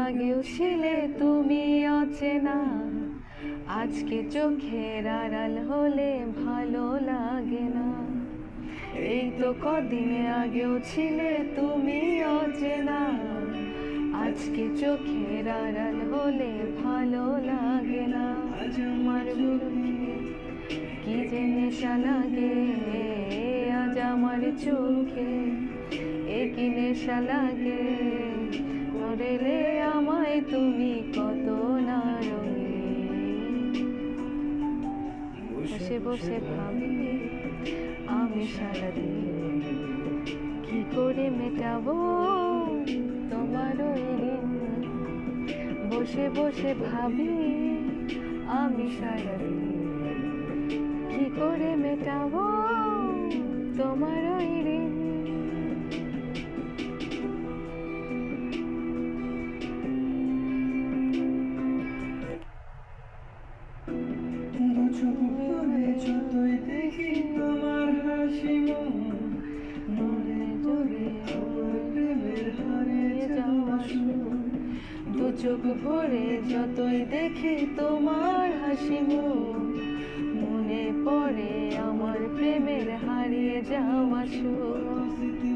আগেও ছিলে তুমি অচেনা, আজকে চোখের আড়াল হলে ভালো লাগে না। এই তো কদিন আগেও ছিলে তুমি অচেনা, আজকে চোখের আড়াল হলে ভালো লাগে না। আজ আমার বুকে কি যে নেশা লাগে, আজ আমার চোখে এ কি নেশা লাগে। ধরেলে আমায় তুমি কত না রঙে, বসে বসে ভাবি আমি সারাদিন কি করে মেটাবো তোমার ওই ঋণ। বসে বসে ভাবি আমি সারাদিন কি করে মেটাবো তোমার ওই ঋণ। দু চোখ ভরে যতই দেখি তোমার হাসি, মনে জোরে আমার প্রেমের হারিয়ে যাওয়া সুর। দু চোখ ভরে যতই দেখি তোমার হাসি মুখ, মনে পড়ে আমার প্রেমের হারিয়ে যাওয়া সুর। স্মৃতি